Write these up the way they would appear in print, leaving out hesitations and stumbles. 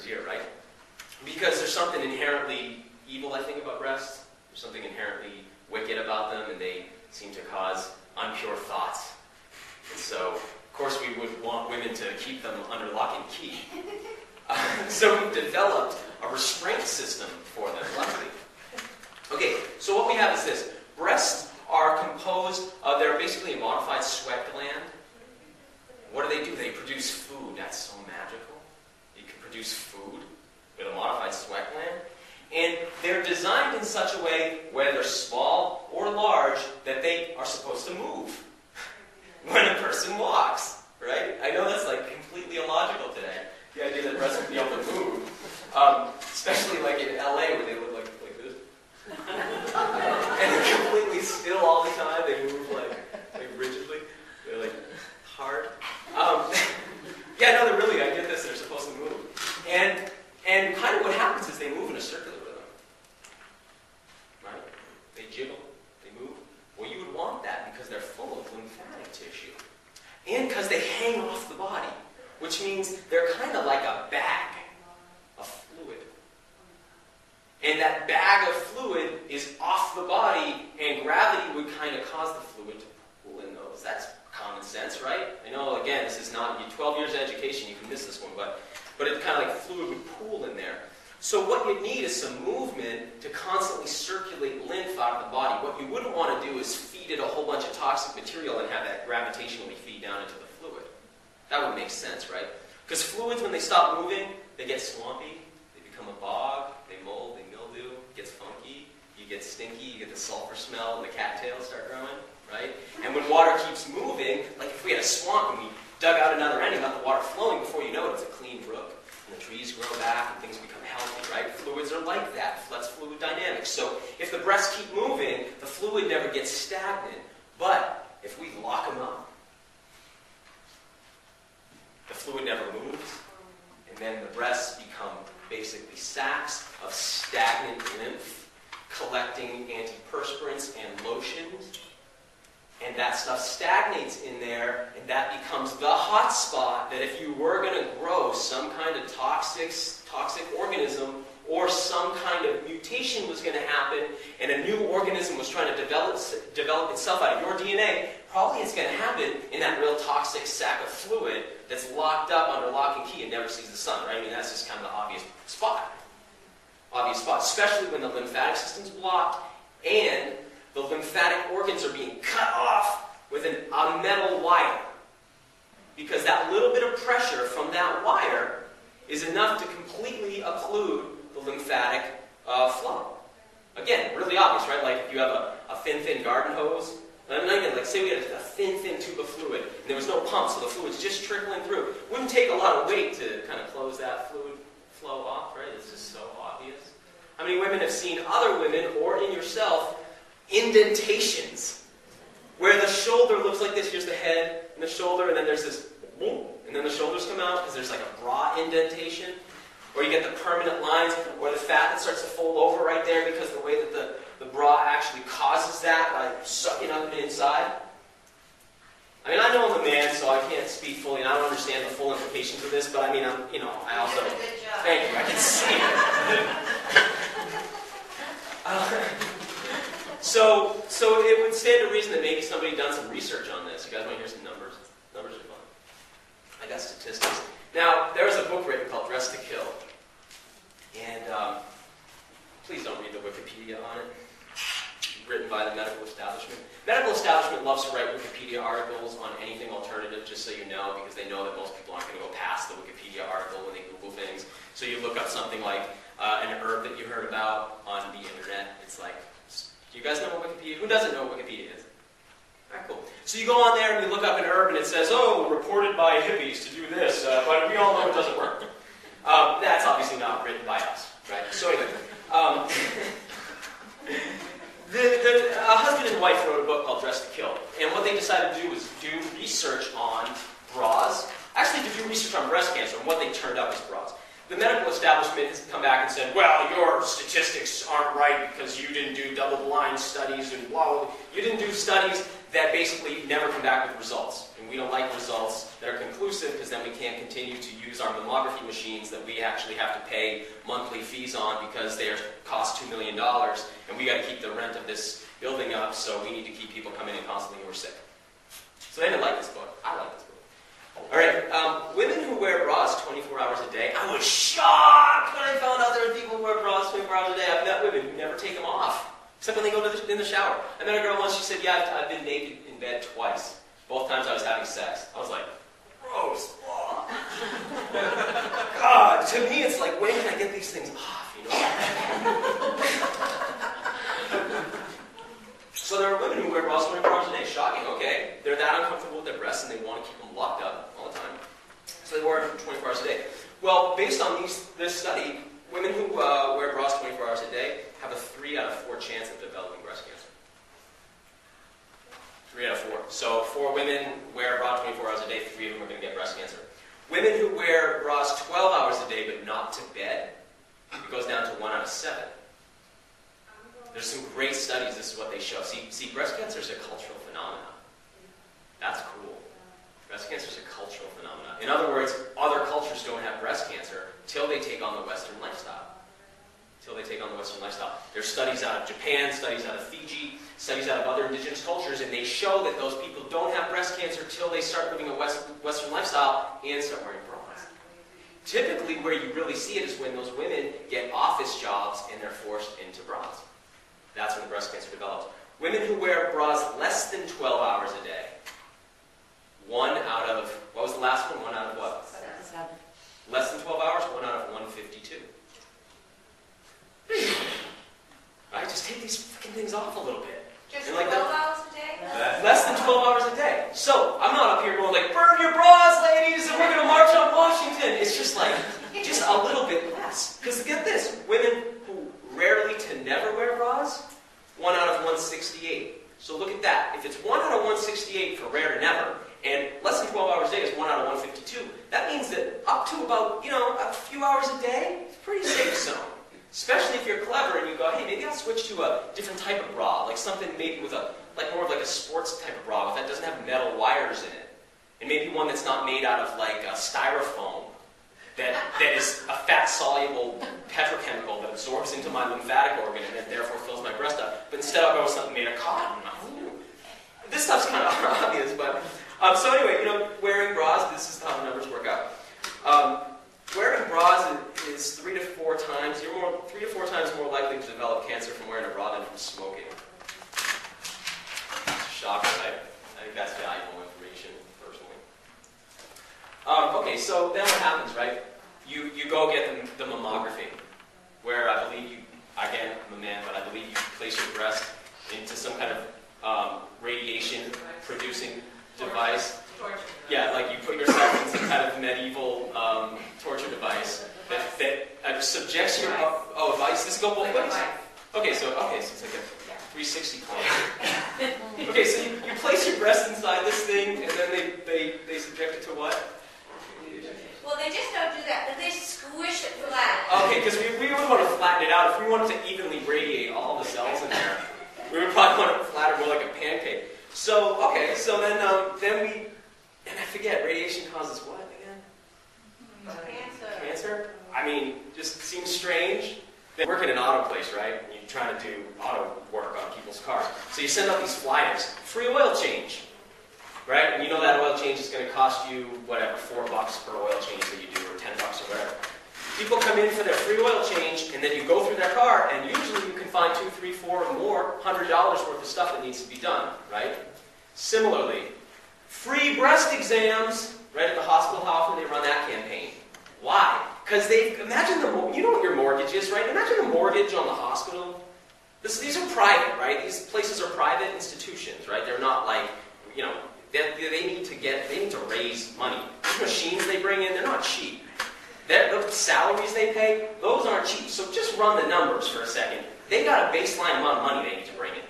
ear, right? Because there's something inherently evil, I think, about breasts. There's something inherently wicked about them, and they seem to cause impure thoughts. And so, of course, we would want women to keep them under lock and key. So we've developed a restraint system for them, luckily. Okay, so what we have is this. Breasts are composed of, they're basically a modified sweat gland. What do? They produce food. That's so magical. You can produce food with a modified sweat gland. And they're designed in such a way, whether they're small or large, that they are supposed to move when a person walks, right? I know that's like completely illogical today, the idea that breasts would be able to move. Especially like in LA where they look like this. And they're completely still all the time. They move like rigidly. They're like hard. Yeah, no, they're really, I get this, they're supposed to move. And kind of what happens is they move in a circular rhythm. Right? They jiggle, they move. Well, you would want that because they're full of lymphatic tissue. And because they hang off the body, which means they're kind of like a bag of fluid. And that bag of fluid is off the body, and gravity would kind of cause the fluid to pool in those. That's common sense, right? I know, again, this is not, 12 years of education, you can miss this one, but it's kind of like fluid would pool in there. So what you need is some movement to constantly circulate lymph out of the body. What you wouldn't want to do is feed it a whole bunch of toxic material and have that gravitationally feed down into the fluid. That would make sense, right? Because fluids, when they stop moving, they get swampy, they become a bog, they mold, they mildew, it gets funky, you get stinky, you get the sulfur smell, and the cattails start growing, right? And when water keeps moving, like if we had a swamp and we dug out another end and got the water flowing, before you know it, it's a clean brook, and the trees grow back and things become healthy, right? Fluids are like that. That's fluid dynamics. So if the breasts keep moving, the fluid never gets stagnant. But if we lock them up, the fluid never moves, and then the breasts become basically sacs of stagnant lymph, collecting antiperspirants and lotions, and that stuff stagnates in there, and that becomes the hot spot that if you were going to grow some kind of toxic organism, or some kind of mutation was going to happen, and a new organism was trying to develop itself out of your DNA, probably it's going to happen in that real toxic sac of fluid that's locked up under lock and key and never sees the sun, right? I mean, that's just kind of the obvious spot. Obvious spot, especially when the lymphatic system's blocked and the lymphatic organs are being cut off with a metal wire. Because that little bit of pressure from that wire is enough to completely occlude the lymphatic flow. Again, really obvious, right? Like if you have a thin garden hose. And again, like say we had a thin tube of fluid, and there was no pump, so the fluid's just trickling through. It wouldn't take a lot of weight to kind of close that fluid flow off, right? It's just so obvious. How many women have seen other women, or in yourself, indentations, where the shoulder looks like this? Here's the head, and the shoulder, and then there's this boom, and then the shoulders come out because there's like a bra indentation. Or you get the permanent lines, or the fat that starts to fold over right there because the way that the bra actually causes that by sucking up inside. I mean, I know I'm a man, so I can't speak fully, and I don't understand the full implications of this, but I mean, I also... Thank you, I can see it. So it would stand to reason that maybe somebody done some research on this. You guys want to hear some numbers? Numbers are fun. I got statistics. Now, there was a book written called Dressed to Kill. And please don't read the Wikipedia on it. Written by the medical establishment. Medical establishment loves to write Wikipedia articles on anything alternative, just so you know, because they know that most people aren't going to go past the Wikipedia article when they Google things. So you look up something like an herb that you heard about on the internet. It's like, do you guys know what Wikipedia is? Who doesn't know what Wikipedia is? All right, cool. So you go on there and you look up an herb and it says, oh, reported by hippies to do this, but we all know it doesn't work. That's obviously not written by us, right? So anyway, a husband and wife wrote a book called Dressed to Kill. And what they decided to do was do research on bras. Actually, to do research on breast cancer, and what they turned up as bras. The medical establishment has come back and said, well, your statistics aren't right because you didn't do double-blind studies and blah, blah. You didn't do studies that basically never come back with results. And we don't like results that are conclusive because then we can't continue to use our mammography machines that we actually have to pay monthly fees on because they cost $2 million, and we got to keep the rent of this building up, so we need to keep people coming in constantly who are sick. So they didn't like this book. I like this book. All right, women who wear bras 24 hours a day. I was shocked when I found out there were people who wear bras 24 hours a day. I've met women who never take them off, except when they go in the shower. I met a girl once, she said, yeah, I've been naked in bed twice. Both times I was having sex. I was like, gross. God, to me it's like, when can I get these things off, you know? So there are women who wear bras 24 hours a day. Shocking, okay. They're that uncomfortable with their breasts and they want to keep them locked up all the time. So they wear them 24 hours a day. Well, based on this study, women who wear bras 24 hours a day have a 3 out of 4 chance of developing breast cancer. 3 out of 4. So 4 women wear a bra 24 hours a day, 3 of them are going to get breast cancer. Women who wear bras 12 hours a day but not to bed, it goes down to 1 out of 7. There's some great studies, this is what they show. See, breast cancer is a cultural phenomenon. That's cool. Breast cancer is a cultural phenomenon. In other words, other cultures don't have breast cancer till they take on the Western lifestyle. There's studies out of Japan, studies out of Fiji, studies out of other indigenous cultures, and they show that those people don't have breast cancer till they start living a Western lifestyle and start wearing bras. Typically, where you really see it is when those women get office jobs and they're forced into bras. That's when the breast cancer develops. Women who wear bras less than 12 hours a day. 1 out of, what was the last one? 1 out of what? 7. Less than 12 hours, 1 out of 152. Right? Just take these freaking things off a little bit. Just like 12 hours a day? Less than 12 hours a day. So, I'm not up here going like, burn your bras, ladies, and we're going to march on Washington. It's just like, just a little bit less. Because get this, women who rarely to never wear bras, 1 out of 168. So look at that. If it's 1 out of 168 for rare to never, and less than 12 hours a day is 1 out of 152, that means that up to about, a few hours a day, it's a pretty safe zone. Especially if you're clever and you go, hey, maybe I'll switch to a different type of bra, like something maybe with more of like a sports type of bra that doesn't have metal wires in it. And maybe one that's not made out of like styrofoam, that is a fat-soluble petrochemical that absorbs into my lymphatic organ and then therefore fills my breast up. But instead I'll go with something made of cotton. This stuff's kind of obvious, but... so anyway, wearing bras, this is how the numbers work out. Wearing bras is 3 to 4 times, you're 3 to 4 times more likely to develop cancer from wearing a bra than from smoking. It's shocking. I think that's valuable information, personally. Okay, so then what happens, right? You go get the mammography, where I believe you, again, I'm a man, but I believe you place your breast into some kind of radiation-producing device. Yeah, like you put yourself in some kind of medieval torture device that subjects your... Oh, a vice? Does it go both ways? Okay, so it's like a 360 plan. Okay, so you place your breast inside this thing, and then they subject it to what? Well, they just don't do that, but they squish it flat. Okay, because we would want to flatten it out. If we wanted to evenly radiate all the cells in there, we would probably want to flatten more like a pancake. So, okay, so then we... And I forget, radiation causes what again? Cancer? I mean, just seems strange. They work in an auto place, right? And you're trying to do auto work on people's cars. So you send out these flyers, free oil change, right? And you know that oil change is going to cost you, whatever, $4 per oil change that you do, or $10 or whatever. People come in for their free oil change, and then you go through their car, and usually you can find $2, $3, $4, or more, $100 worth of stuff that needs to be done, right? Similarly, free breast exams, right at the hospital. How often they run that campaign? Why? Because imagine you know what your mortgage is, right? Imagine a mortgage on the hospital. These are private, right? These places are private institutions, right? They're not like, they need to raise money. These machines they bring in, they're not cheap. The salaries they pay, those aren't cheap. So just run the numbers for a second. They got a baseline amount of money they need to bring in.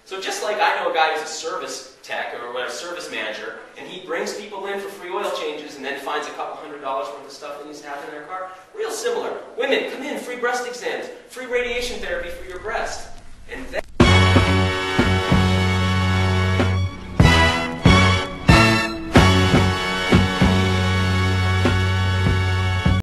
So just like I know a guy who's a service tech or whatever, service manager, and he brings people in for free oil changes and then finds a couple $100 worth of stuff that needs to happen in their car. Real similar. Women, come in, free breast exams, free radiation therapy for your breast. And then